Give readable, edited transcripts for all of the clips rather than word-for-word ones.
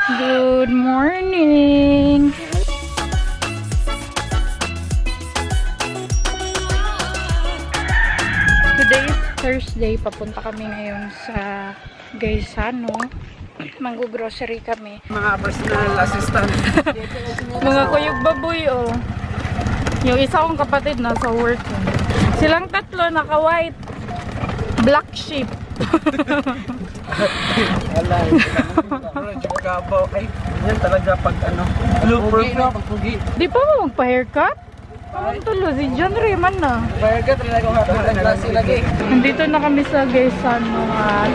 Good morning! Today is Thursday. Papunta kami ngayon sa Gaisano. Manggo-grocery kami. Mga personal assistant. Mga kuyog baboy, oh. Yung isa kong kapatid nasa work. Silang tatlo naka-white. Black sheep. Alay. Gabaw. Ay, yan talaga pag ano. Pagpugi. Di pa mo magpa-haircut? Ang tulo, si John Raymond na. Burger talaga ako hapon. Klase lagi. Nandito na kami sa Gaisano at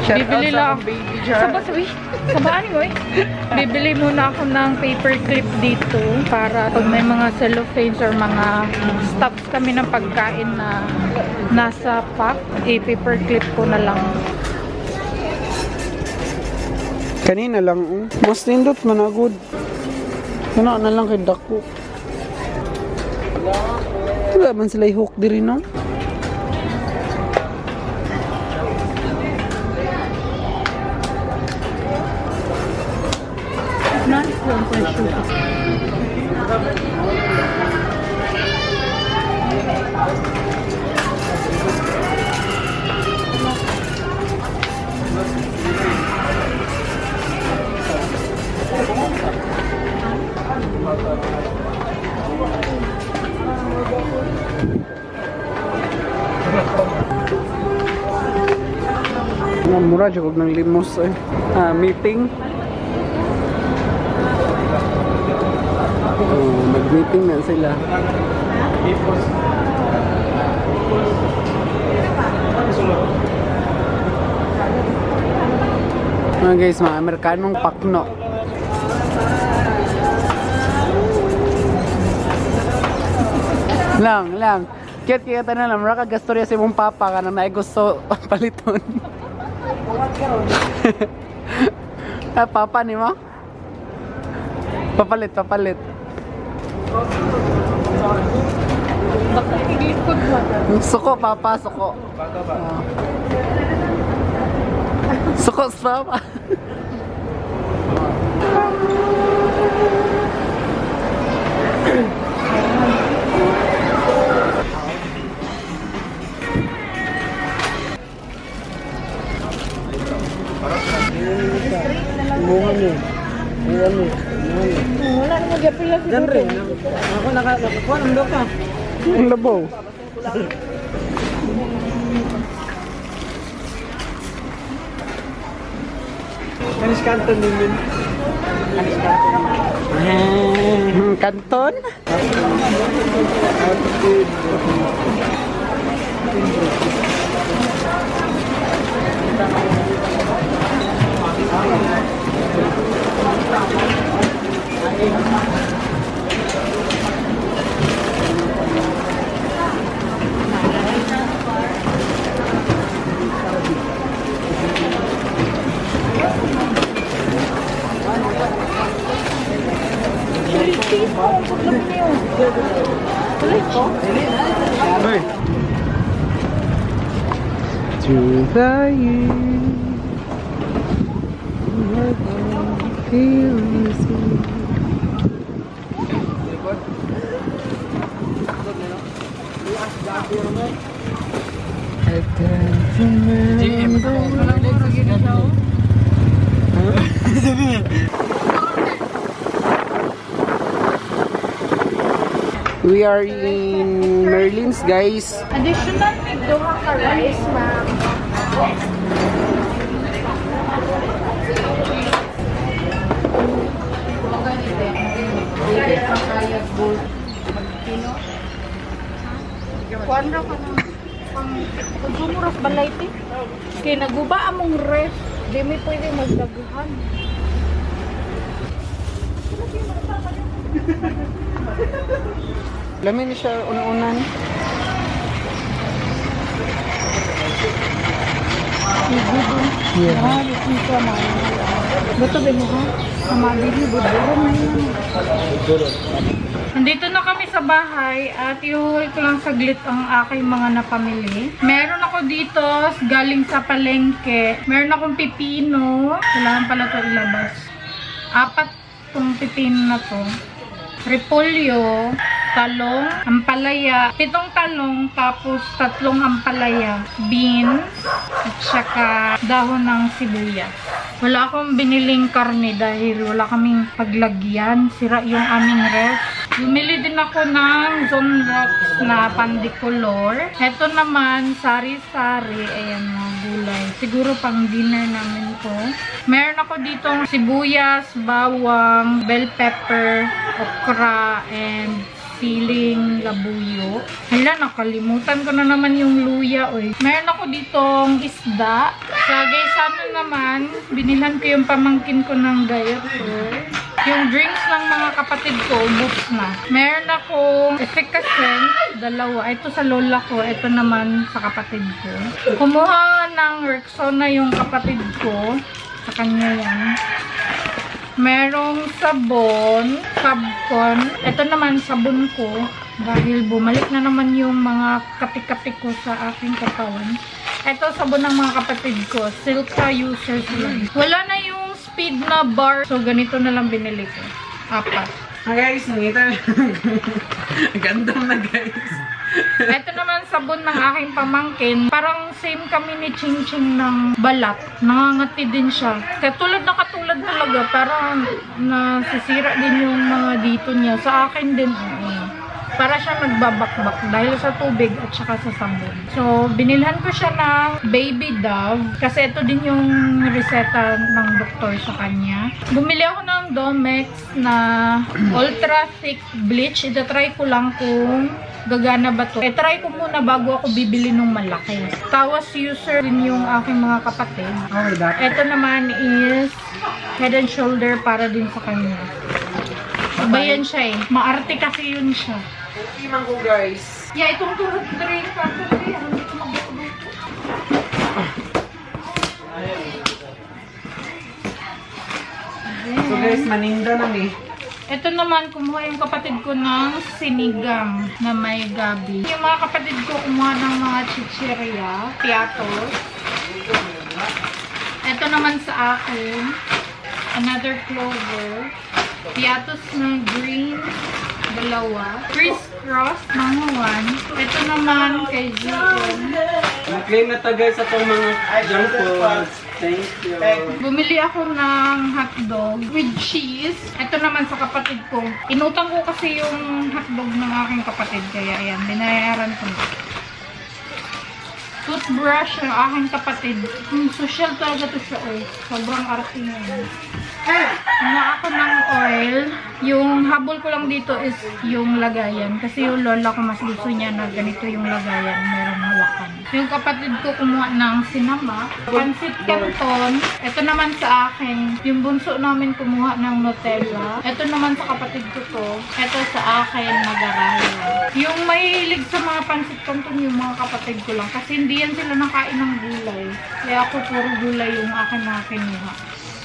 bibili lang ako. Baby jar. Sabaan mo eh. Bibili muna ako ng paper clip dito para pag may mga cellophanes or mga stuffs kami ng pagkain na nasa pack, i-paper clip ko na lang. Kanina lang. Mas nindot managod. Ano na lang kay Dako. Wala man sila i-hook diri no? Nice one for sure. Mura jud og nang limos eh. Meeting. Nag-meeting na sila. Guys, mga Amerikanong pakno. Lang. Kaya na lang, mara ka gastorya sa imong papa ka na gusto paliton. Papa ni mo? Papalit. Suko, papa, suko. Suko sa papa. Wala na mag-apila siguro. Ako nakakuha ng doka. Ang labaw. Anis kanton din yun. Anis kanton. Kanton? To the you feel I can't remember. We are in Merlin's, guys. Additional may duha ka rice, ma'am. Kuandra ka na. Pag-sumuras balay, te. Kaya naguba among rest. Di may pwede magdaguhan. Lamin siya unan-unan. Yeah. Beto ba mo ha? Kamabili, budurong na yun. Nandito na kami sa bahay at iuwi ko lang saglit ang aking mga napamili. Meron ako dito galing sa palengke. Meron akong pipino. Kailangan pala ito ilabas. 4 tong pipino na to. Repolyo, talong, ampalaya, 7 talong, tapos 3 ampalaya, beans, at saka dahon ng sibuyas. Wala akong biniling karne dahil wala kaming paglagyan. Sira yung aming ref. Bumili din ako ng Zonrox na pandicolor. Ito naman, sari-sari. Ayan mga gulay. Siguro pang dinner namin to. Meron ako ditong sibuyas, bawang, bell pepper, okra, and siling labuyo. Hala, nakalimutan ko na naman yung luya. Oy. Meron ako ditong isda. Sa Gaysano naman, binilhan ko yung pamangkin ko ng diaper. Yung drinks ng mga kapatid ko, ubos na. Meron akong efficacy, 2. Ito sa lola ko, ito naman sa kapatid ko. Kumuha ng Rexona yung kapatid ko. Sa kanya yan. Merong sabon, Sabcon. Ito naman sabon ko dahil bumalik na naman yung mga kapi-kapi ko sa aking katawan. Ito sabon ng mga kapatid ko, Silka users lang. Wala na yung speed na bar, so ganito na lang binili ko. 4. Guys, nangita. Ganda na guys. Ito naman sabon ng aking pamangkin. Parang same kami ni Ching Ching ng balat. Nangangati din siya. Katulad talaga. Parang nasisira din yung mga dito niya. Sa akin din. Para siya nagbabakbak dahil sa tubig at saka sa sabon. So, binilhan ko siya ng Baby Dove. Kasi ito din yung reseta ng doktor sa kanya. Bumili ako ng Domex na Ultra Thick Bleach. Ita-try ko lang kung gagana ba to. Try ko muna bago ako bibili ng malaki. Tawas user din yung aking mga kapatid. Ito naman is Head and Shoulder para din sa kanya. Bayan siya eh. Maarte kasi yun siya. Okay man ko guys. Yeah, itong turot drink kasi hindi ko magbubuto. So guys, maninda na eh. Ito naman, kumuha yung kapatid ko ng sinigang na may gabi. Yung mga kapatid ko kumuha ng mga chichirya, piatos. Ito naman sa akin, another clover. Piatos na green, 2. Criss-cross, mga 1. Ito naman kay June. Na-claim na to guys sa itong mga junk foods. Thank you. Bumili ako ng hotdog with cheese. Ito naman sa kapatid ko. Inutang ko kasi yung hotdog ng aking kapatid. Kaya ayan, binayaran ko na. Toothbrush ng aking kapatid. Social talaga to siya eh. Sobrang arte niya. Kumuha ako ng oil. Yung habol ko lang dito is yung lagayan. Kasi yung lola ko mas gusto niya na ganito yung lagayan. Merong hawakan. Yung kapatid ko kumuha ng sinama. Pancit canton. Ito naman sa akin. Yung bunso namin kumuha ng Nutella. Ito naman sa kapatid ko to. Ito sa akin magaraya. Yung mahilig sa mga pancit canton yung mga kapatid ko lang. Kasi hindi yan sila nakain ng gulay. Kaya ako puro gulay yung akin na kinuha.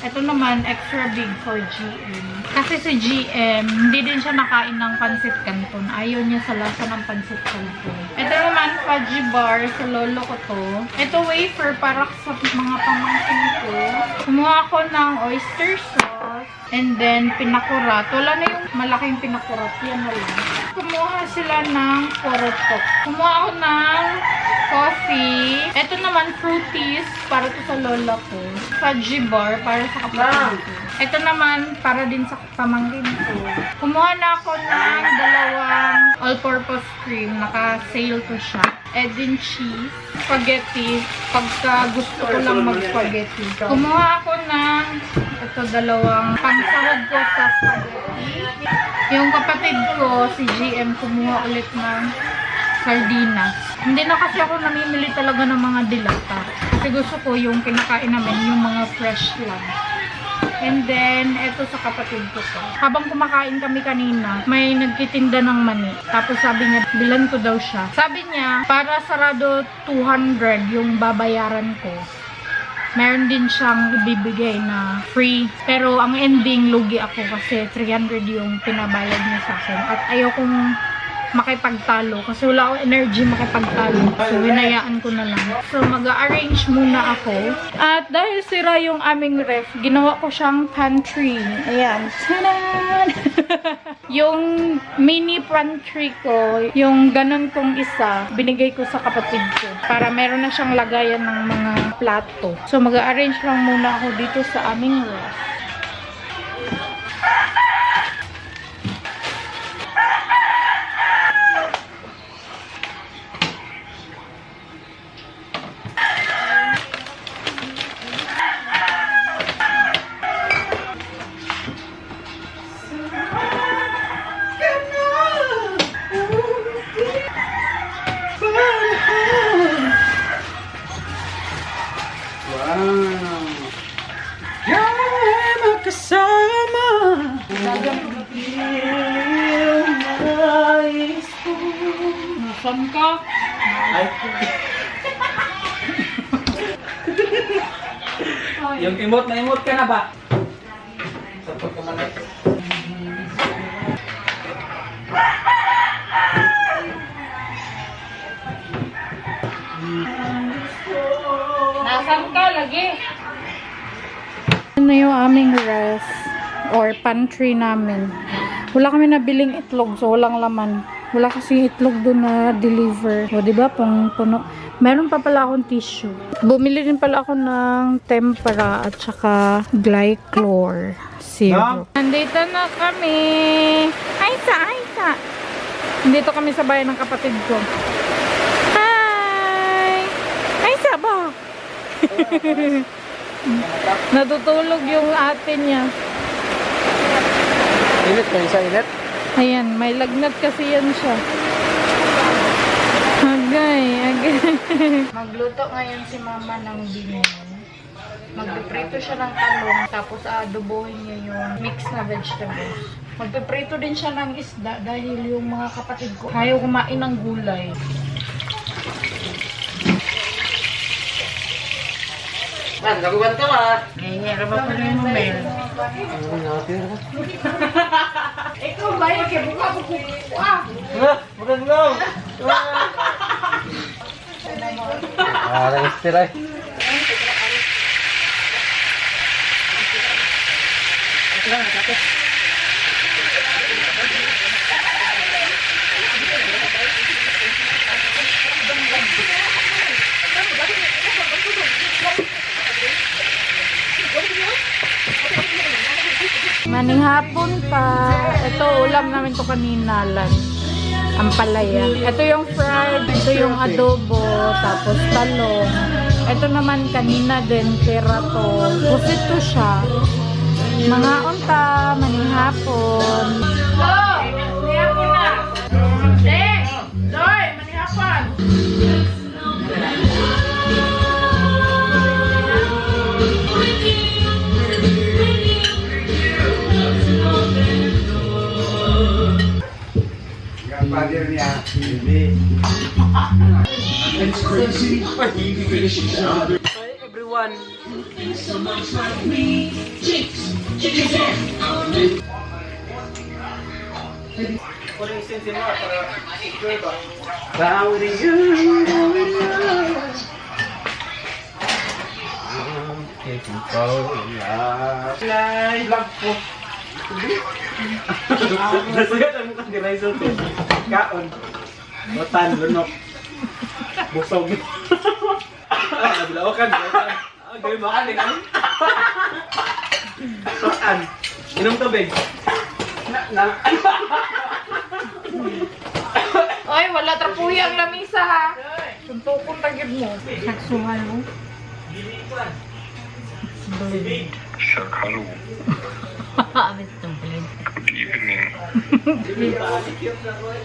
Ito naman, extra big for GM. Kasi si GM, hindi din siya nakain ng pancit canton. Ayaw niya sa lasa ng pancit canton. Ito naman, fudgy bar. Sa lolo ko to. Ito wafer para sa mga pamangkin ko. Kumuha ako ng oyster sauce. And then, pinakurat. Wala na yung malaking pinakurat. Yan na lang. Kumuha sila ng porotok. Kumuha ako ng coffee. Ito naman, fruities. Para to sa lola ko. Fudgy bar. Para sa kapatid ko. Ito naman, para din sa pamangkin ko. Kumuha na ako ng 2 all-purpose cream. Naka-sale to siya. Edin cheese. Spaghetti. Pagka gusto ko lang mag-spaghetti. Kumuha ako ng ito 2 pangsahog ko sa spaghetti. Yung kapatid ko, si GM, kumuha ulit ng sardinas. Hindi na kasi ako namimili talaga ng mga dilata. Kasi gusto ko yung kinakain namin, yung mga fresh lang. And then, eto sa kapatid ko to. Habang kumakain kami kanina, may nagtitinda ng mani. Tapos sabi niya, bilan ko daw siya. Sabi niya, para sarado 200 yung babayaran ko. Meron din siyang ibibigay na free. Pero ang ending, lugi ako kasi 300 yung pinabayad niya sa akin. At ayokong makipagtalo kasi wala akong energy makipagtalo. So, hinayaan ko na lang. So, mag-arrange muna ako. At dahil sira yung aming ref, ginawa ko siyang pantry. Ayan. Tanan! Yung mini pantry ko, yung ganun kong isa, binigay ko sa kapatid ko para meron na siyang lagayan ng mga plato. So, mag-arrange lang muna ako dito sa aming ref. Nasaan ka? Ay. Yung emote, na-emote ka na ba? Sapot ka man. Nasaan ka lagi? Ano yung aming ref or pantry namin. Wala kami nabiling itlog, so walang laman. Wala kasi itlog doon na deliver. O, diba? Puno. Meron pa pala akong tissue. Bumili din pala ako ng tempera at saka glyclor syrup. Nandito na kami. Aisa. Nandito kami sa bayan ng kapatid ko. Hi! Aisa ba? Natutulog yung ate niya. Init ka isa, init? Ayan, may lagnat kasi yan siya. Agay. Magluto ngayon si mama ng binyon. Magpiprito siya ng talong, tapos aadobohin niya yung mixed na vegetables. Magpiprito din siya ng isda dahil yung mga kapatid ko ayaw kumain ng gulay. Man, gaguban ka ba? Ngayon, ba ko rin mo, Mel? Ikaw ba yung kibuka mo kukuha? Bukan mo! Nangis sila eh. Maning hapon pa. Ito, ulam namin to kanina, lunch. Ampalaya. Ito yung fried, ito yung adobo, tapos talong. Ito naman kanina din, pera to. Pusit to siya. Mga unta, maning hapon. Maning hapon na! Doy! Maning hapon! Father niya, baby. It's crazy. Hi everyone. Kuling sense mo para enjoy ba? Bawing you. Live vlog po. Nasugat ang mukhang gilay-sot eh. Kaon. Botan, lunok. Busog. Nabilawakan. Gawin mo ka, tingnan. Botan. Inom tubig. Ay, wala trapuhi ang lamisa ha. Suntukon tagid mo. Saksuhan mo. Shakaru. Abis ng blade. Good evening.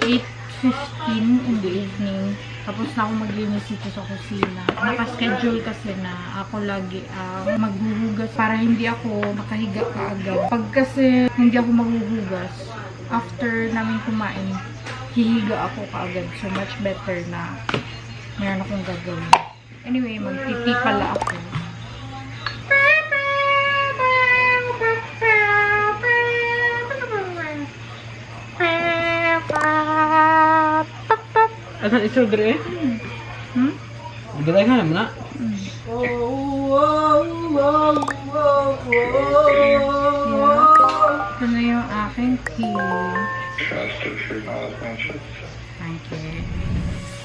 8:15 in the evening. Tapos na ako maglinis dito sa kusina. Naka-schedule kasi na ako lagi ang maghuhugas para hindi ako makahiga kaagad. Pag kasi hindi ako maghuhugas, after namin kumain, hihiga ako kaagad. So much better na meron akong gagawin. Anyway, magpipi pala ako. Asan iso dire? Hmm? Gilay ka naman na. Ito na yung aking key. Thank you.